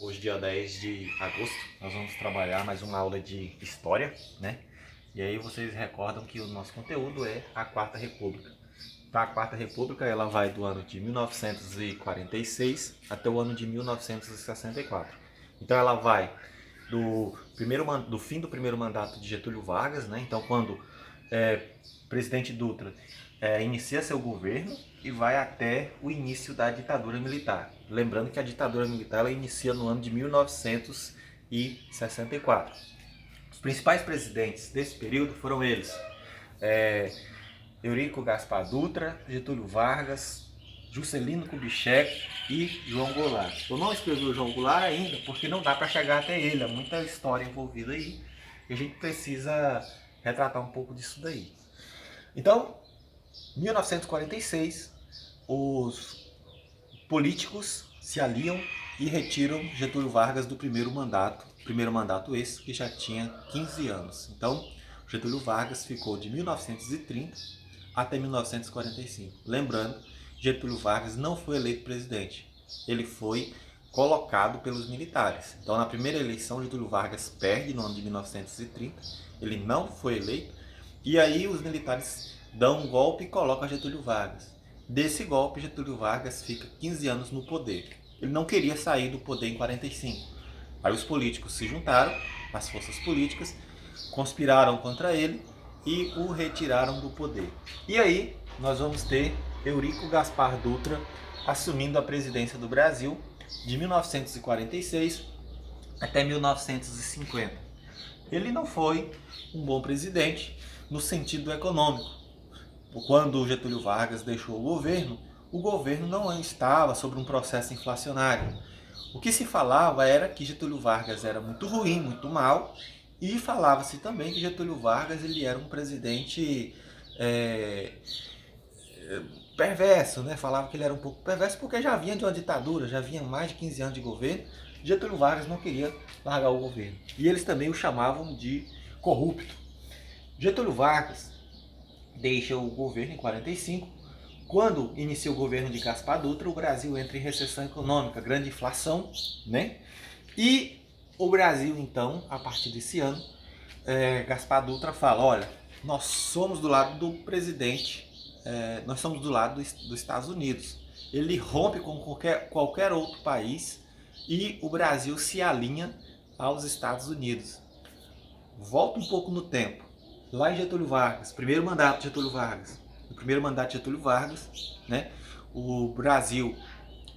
Hoje, dia 10 de agosto, nós vamos trabalhar mais uma aula de História, né? E aí vocês recordam que o nosso conteúdo é a Quarta República. Então, a Quarta República ela vai do ano de 1946 até o ano de 1964. Então, ela vai do fim do primeiro mandato de Getúlio Vargas, né? Então, quando o presidente Dutra inicia seu governo e vai até o início da ditadura militar. Lembrando que a ditadura militar ela inicia no ano de 1964. Os principais presidentes desse período foram eles: Eurico Gaspar Dutra, Getúlio Vargas, Juscelino Kubitschek e João Goulart. Eu não escrevi o João Goulart ainda porque não dá para chegar até ele, há muita história envolvida aí e a gente precisa retratar um pouco disso daí. Então, em 1946, os políticos se aliam e retiram Getúlio Vargas do primeiro mandato esse que já tinha 15 anos. Então, Getúlio Vargas ficou de 1930 até 1945. Lembrando, Getúlio Vargas não foi eleito presidente, ele foi colocado pelos militares. Então, na primeira eleição, Getúlio Vargas perde no ano de 1930, ele não foi eleito, e aí os militares dão um golpe e colocam Getúlio Vargas. Desse golpe, Getúlio Vargas fica 15 anos no poder. Ele não queria sair do poder em 45. Aí os políticos se juntaram, as forças políticas, conspiraram contra ele e o retiraram do poder. E aí nós vamos ter Eurico Gaspar Dutra assumindo a presidência do Brasil de 1946 até 1950. Ele não foi um bom presidente no sentido econômico. Quando Getúlio Vargas deixou o governo não estava sob um processo inflacionário. O que se falava era que Getúlio Vargas era muito ruim, muito mal, e falava-se também que Getúlio Vargas ele era um presidente perverso, né? Falava que ele era um pouco perverso porque já vinha de uma ditadura, já vinha mais de 15 anos de governo. Getúlio Vargas não queria largar o governo. E eles também o chamavam de corrupto. Getúlio Vargas deixa o governo em 45. Quando inicia o governo de Gaspar Dutra, o Brasil entra em recessão econômica, grande inflação, né? E o Brasil, então, a partir desse ano, Gaspar Dutra fala: olha, nós somos do lado do presidente, nós somos do lado dos Estados Unidos. Ele rompe com qualquer outro país e o Brasil se alinha aos Estados Unidos. Volta um pouco no tempo. Lá em Getúlio Vargas, primeiro mandato de Getúlio Vargas. No primeiro mandato de Getúlio Vargas, né, o Brasil,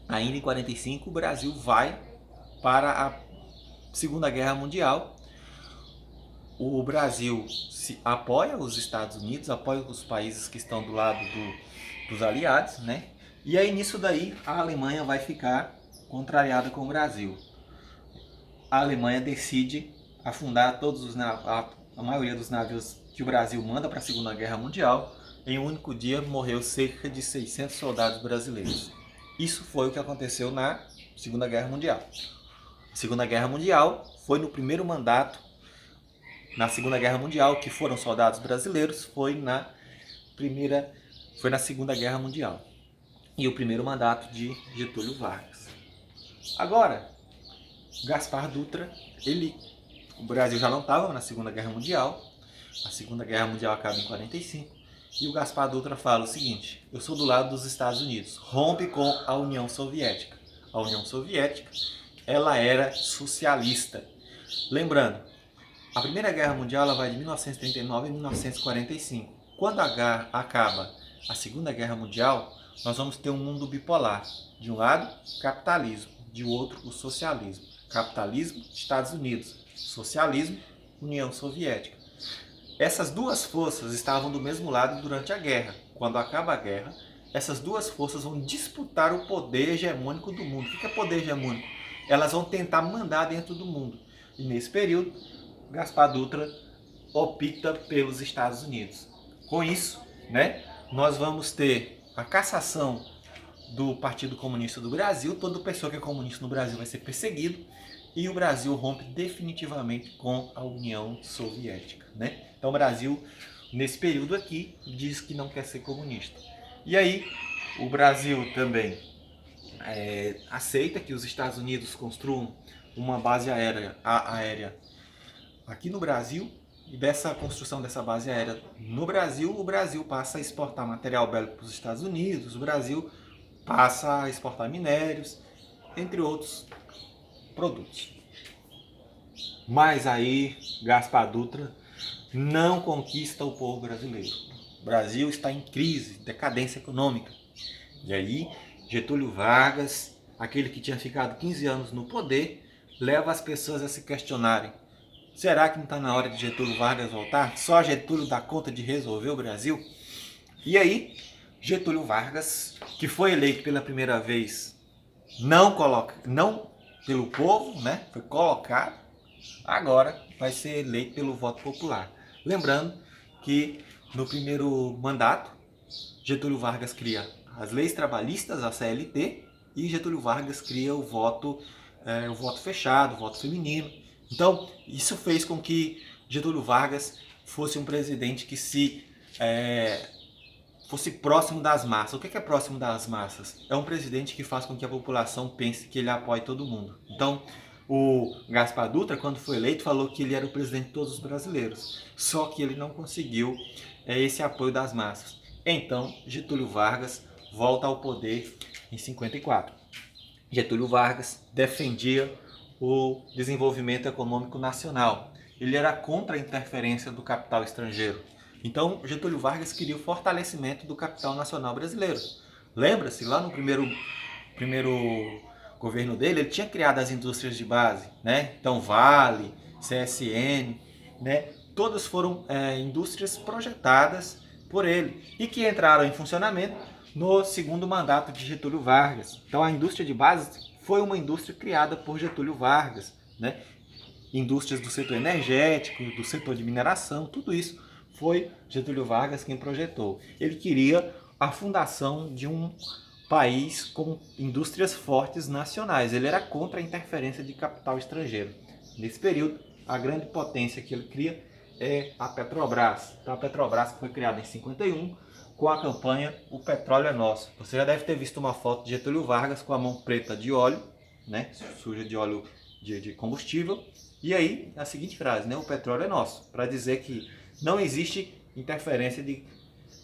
ainda em 45, o Brasil vai para a Segunda Guerra Mundial. O Brasil apoia os Estados Unidos, apoia os países que estão do lado dos aliados, né? E aí nisso daí a Alemanha vai ficar contrariada com o Brasil. A Alemanha decide afundar a maioria dos navios que o Brasil manda para a Segunda Guerra Mundial. Em um único dia morreu cerca de 600 soldados brasileiros. Isso foi o que aconteceu na Segunda Guerra Mundial. A Segunda Guerra Mundial foi no primeiro mandato. Na Segunda Guerra Mundial, que foram soldados brasileiros, foi na Segunda Guerra Mundial. E o primeiro mandato de Getúlio Vargas. Agora, Gaspar Dutra, o Brasil já não estava na Segunda Guerra Mundial. A Segunda Guerra Mundial acaba em 45. E o Gaspar Dutra fala o seguinte: eu sou do lado dos Estados Unidos. Rompe com a União Soviética. A União Soviética, ela era socialista. Lembrando, a Primeira Guerra Mundial ela vai de 1939 a 1945. Quando acaba a Segunda Guerra Mundial, nós vamos ter um mundo bipolar. De um lado, capitalismo. De outro, o socialismo. Capitalismo, Estados Unidos. Socialismo, União Soviética. Essas duas forças estavam do mesmo lado durante a guerra. Quando acaba a guerra, essas duas forças vão disputar o poder hegemônico do mundo. O que é poder hegemônico? Elas vão tentar mandar dentro do mundo. E nesse período, Gaspar Dutra opta pelos Estados Unidos. Com isso, né, nós vamos ter a cassação do Partido Comunista do Brasil. Toda pessoa que é comunista no Brasil vai ser perseguido. E o Brasil rompe definitivamente com a União Soviética, né? Então o Brasil, nesse período aqui, diz que não quer ser comunista. E aí, o Brasil também aceita que os Estados Unidos construam uma base aérea aqui no Brasil, e dessa construção dessa base aérea no Brasil, o Brasil passa a exportar material bélico para os Estados Unidos, o Brasil passa a exportar minérios, entre outros produtos. Mas aí Gaspar Dutra não conquista o povo brasileiro. O Brasil está em crise, decadência econômica. E aí Getúlio Vargas, aquele que tinha ficado 15 anos no poder, leva as pessoas a se questionarem: será que não está na hora de Getúlio Vargas voltar? Só Getúlio dá conta de resolver o Brasil? E aí Getúlio Vargas, que foi eleito pela primeira vez, não pelo povo, né? Foi colocado, agora vai ser eleito pelo voto popular. Lembrando que no primeiro mandato, Getúlio Vargas cria as leis trabalhistas, a CLT, e Getúlio Vargas cria o voto fechado, o voto feminino. Então, isso fez com que Getúlio Vargas fosse um presidente que fosse próximo das massas. O que é próximo das massas? É um presidente que faz com que a população pense que ele apoia todo mundo. Então, o Gaspar Dutra, quando foi eleito, falou que ele era o presidente de todos os brasileiros. Só que ele não conseguiu esse apoio das massas. Então, Getúlio Vargas volta ao poder em 54. Getúlio Vargas defendia o desenvolvimento econômico nacional. Ele era contra a interferência do capital estrangeiro. Então, Getúlio Vargas queria o fortalecimento do capital nacional brasileiro. Lembra-se, lá no primeiro governo dele, ele tinha criado as indústrias de base, né? Então, Vale, CSN, né? Todas foram indústrias projetadas por ele e que entraram em funcionamento no segundo mandato de Getúlio Vargas. Então, a indústria de base foi uma indústria criada por Getúlio Vargas, né? Indústrias do setor energético, do setor de mineração, tudo isso foi Getúlio Vargas quem projetou. Ele queria a fundação de um país com indústrias fortes nacionais. Ele era contra a interferência de capital estrangeiro. Nesse período, a grande potência que ele cria é a Petrobras. Então, a Petrobras foi criada em 51 com a campanha O Petróleo é Nosso. Você já deve ter visto uma foto de Getúlio Vargas com a mão preta de óleo, né, suja de óleo de combustível, e aí a seguinte frase, né, o petróleo é nosso, para dizer que não existe interferência de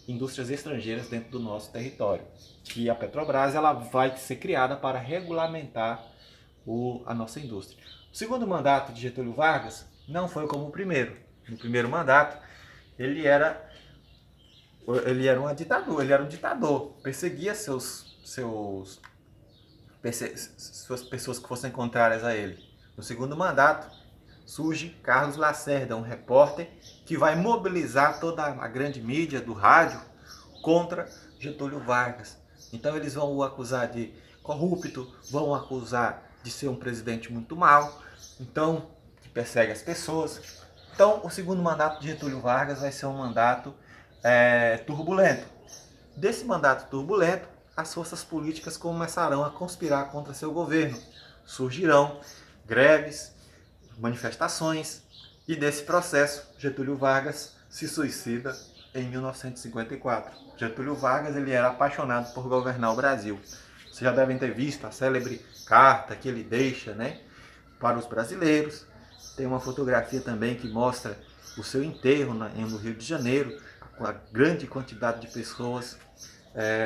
indústrias estrangeiras dentro do nosso território. Que a Petrobras ela vai ser criada para regulamentar a nossa indústria. O segundo mandato de Getúlio Vargas não foi como o primeiro. No primeiro mandato, ele era um ditador, perseguia suas pessoas que fossem contrárias a ele. No segundo mandato, surge Carlos Lacerda, um repórter que vai mobilizar toda a grande mídia do rádio contra Getúlio Vargas. Então eles vão o acusar de corrupto, vão o acusar de ser um presidente muito mau, então que persegue as pessoas. Então o segundo mandato de Getúlio Vargas vai ser um mandato turbulento. Desse mandato turbulento, as forças políticas começarão a conspirar contra seu governo. Surgirão greves, manifestações, e desse processo Getúlio Vargas se suicida em 1954. Getúlio Vargas ele era apaixonado por governar o Brasil. Vocês já devem ter visto a célebre carta que ele deixa, né, para os brasileiros. Tem uma fotografia também que mostra o seu enterro no Rio de Janeiro, com a grande quantidade de pessoas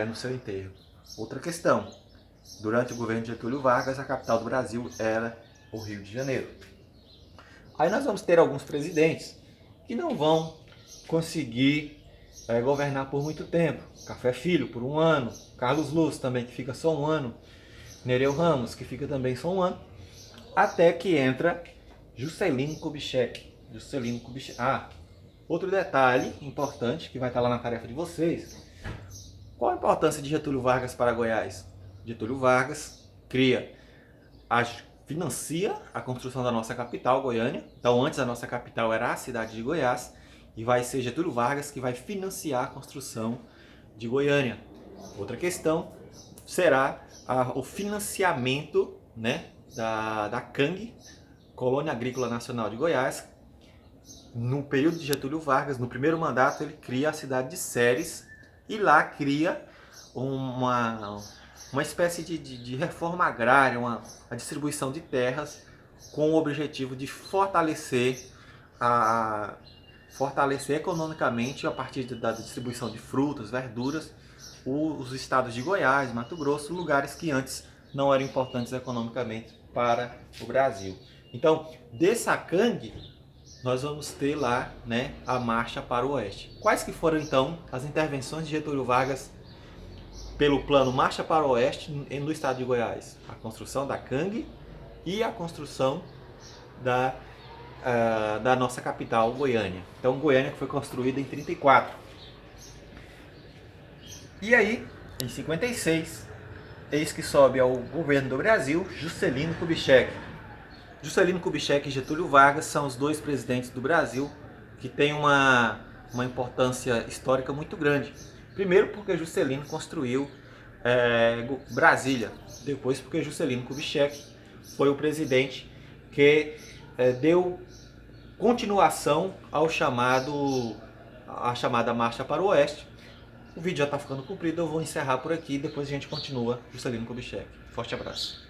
no seu enterro. Outra questão, durante o governo de Getúlio Vargas, a capital do Brasil era o Rio de Janeiro. Aí nós vamos ter alguns presidentes que não vão conseguir governar por muito tempo. Café Filho, por 1 ano. Carlos Luz também, que fica só 1 ano. Nereu Ramos, que fica também só 1 ano. Até que entra Juscelino Kubitschek. Outro detalhe importante, que vai estar lá na tarefa de vocês. Qual a importância de Getúlio Vargas para Goiás? Getúlio Vargas financia a construção da nossa capital, Goiânia. Então, antes a nossa capital era a cidade de Goiás, e vai ser Getúlio Vargas que vai financiar a construção de Goiânia. Outra questão será o financiamento, né, da CANG, Colônia Agrícola Nacional de Goiás. No período de Getúlio Vargas, no primeiro mandato, ele cria a cidade de Séries, e lá cria uma espécie de reforma agrária, a distribuição de terras com o objetivo de fortalecer economicamente a partir da distribuição de frutas, verduras, os estados de Goiás, Mato Grosso, lugares que antes não eram importantes economicamente para o Brasil. Então, de Sacang, nós vamos ter lá, né, a marcha para o oeste. Quais que foram então as intervenções de Getúlio Vargas pelo plano Marcha para o Oeste no estado de Goiás? A construção da CANG e a construção da nossa capital, Goiânia. Então, Goiânia foi construída em 34. E aí, em 56, eis que sobe ao governo do Brasil Juscelino Kubitschek. Juscelino Kubitschek e Getúlio Vargas são os dois presidentes do Brasil que têm uma importância histórica muito grande. Primeiro porque Juscelino construiu Brasília. Depois porque Juscelino Kubitschek foi o presidente que deu continuação à chamada Marcha para o Oeste. O vídeo já está ficando comprido, eu vou encerrar por aqui e depois a gente continua Juscelino Kubitschek. Forte abraço.